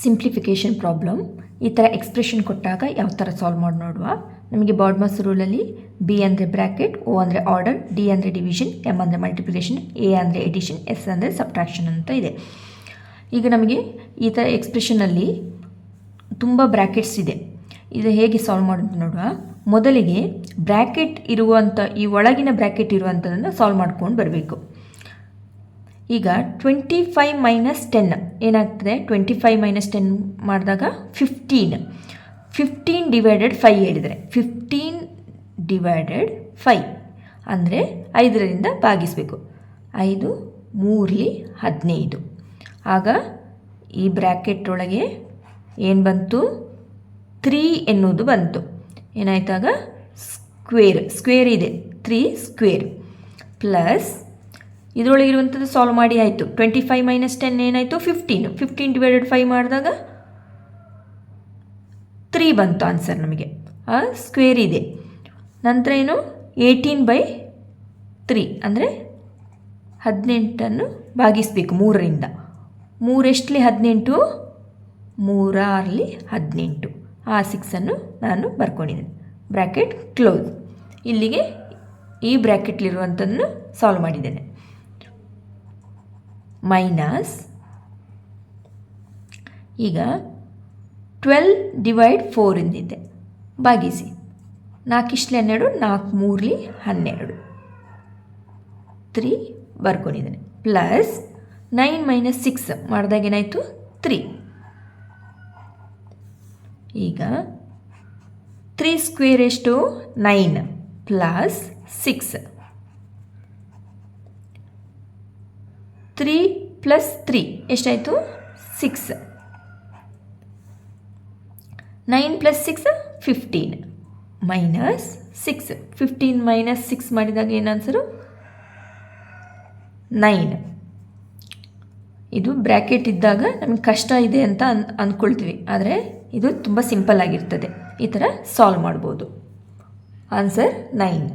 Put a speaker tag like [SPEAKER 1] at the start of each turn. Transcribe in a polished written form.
[SPEAKER 1] Simplification problem. ಈ ಥರ expression ಕೊಟ್ಟಾಗ ಯಾವ ಥರ ಸಾಲ್ವ್ ಮಾಡಿ ನೋಡುವ. ನಮಗೆ ಬಾಡ್ಮಸ್ ರೂಲಲ್ಲಿ ಬಿ ಅಂದರೆ ಬ್ರ್ಯಾಕೆಟ್, ಓ ಅಂದರೆ ಆರ್ಡರ್, ಡಿ ಅಂದರೆ ಡಿವಿಷನ್, ಎಮ್ ಅಂದರೆ ಮಲ್ಟಿಪ್ಲಿಕೇಶನ್, ಎ ಅಂದರೆ ಎಡಿಷನ್, ಎಸ್ ಅಂದರೆ ಸಬ್ಟ್ರಾಕ್ಷನ್ ಅಂತ ಇದೆ. ಈಗ ನಮಗೆ ಈ ಥರ ಎಕ್ಸ್ಪ್ರೆಷನಲ್ಲಿ ತುಂಬ ಬ್ರ್ಯಾಕೆಟ್ಸ್ ಇದೆ. ಇದು ಹೇಗೆ ಸಾಲ್ವ್ ಮಾಡೋದು ನೋಡುವ. ಮೊದಲಿಗೆ ಬ್ರ್ಯಾಕೆಟ್ ಇರುವಂಥ ಈ ಒಳಗಿನ ಬ್ರ್ಯಾಕೆಟ್ ಇರುವಂಥದ್ದನ್ನು ಸಾಲ್ವ್ ಮಾಡ್ಕೊಂಡು ಬರಬೇಕು. ಈಗ 25 ಮೈನಸ್ 10 ಏನಾಗ್ತದೆ? 25 ಮೈನಸ್ 10 ಮಾಡಿದಾಗ 15. 15 ಡಿವೈಡೆಡ್ 5 ಹೇಳಿದರೆ 15 ಡಿವೈಡೆಡ್ 5 ಅಂದರೆ 5ರಿಂದ ಭಾಗಿಸಬೇಕು. 5 3 15. ಆಗ ಈ ಬ್ರ್ಯಾಕೆಟ್ ಒಳಗೆ ಏನು ಬಂತು? 3 ಎನ್ನುವುದು ಬಂತು. ಏನಾಯ್ತಾಗ? ಸ್ಕ್ವೇರ್ ಇದೆ, 3 ಸ್ಕ್ವೇರ್ ಪ್ಲಸ್ ಇದರೊಳಗಿರುವಂಥದ್ದು ಸಾಲ್ವ್ ಮಾಡಿ ಆಯಿತು. 25 ಮೈನಸ್ 10 ಏನಾಯಿತು? 15. 15 ಡಿವೈಡೆಡ್ 5 ಮಾಡಿದಾಗ 3 ಬಂತು ಆನ್ಸರ್ ನಮಗೆ. ಆ ಸ್ಕ್ವೇರ್ ಇದೆ. ನಂತರ ಏನು? 18/3 ಅಂದರೆ 18 ಭಾಗಿಸಬೇಕು 3ರಿಂದ. 3 ಎಷ್ಟಲಿ 18? 3 18. ಆ 6 ನಾನು ಬರ್ಕೊಂಡಿದ್ದೇನೆ. Bracket close. ಇಲ್ಲಿಗೆ ಈ ಬ್ರ್ಯಾಕೆಟ್ಲಿರುವಂಥದ್ದನ್ನು ಸಾಲ್ವ್ ಮಾಡಿದ್ದೇನೆ. ಮೈನಸ್ ಈಗ 12 ಡಿವೈಡ್ 4 ಎಂದಿದೆ, ಭಾಗಿಸಿ. 4 ಇಷ್ಟಲಿ 12, 4 3 12, 3 ಬರ್ಕೊಂಡಿದ್ದೇನೆ. ಪ್ಲಸ್ 9 ಮೈನಸ್ 6 ಮಾಡಿದಾಗ ಏನಾಯಿತು? 3. ಈಗ 3 ಸ್ಕ್ವೇರ್ ಎಷ್ಟು? 9 ಪ್ಲಸ್ 6. 3 ಪ್ಲಸ್ 3 ಎಷ್ಟಾಯಿತು? 6. 9 ಪ್ಲಸ್ 6 15 ಮೈನಸ್ 6. 15 ಮೈನಸ್ 6 ಮಾಡಿದಾಗ ಏನು ಆನ್ಸರು? 9. ಇದು ಬ್ರ್ಯಾಕೆಟ್ ಇದ್ದಾಗ ನಮಗೆ ಕಷ್ಟ ಇದೆ ಅಂತ ಅಂದ್ಕೊಳ್ತೀವಿ, ಆದರೆ ಇದು ತುಂಬ ಸಿಂಪಲ್ ಆಗಿರ್ತದೆ. ಈ ಥರ ಸಾಲ್ವ್ ಮಾಡ್ಬೋದು. ಆನ್ಸರ್ 9.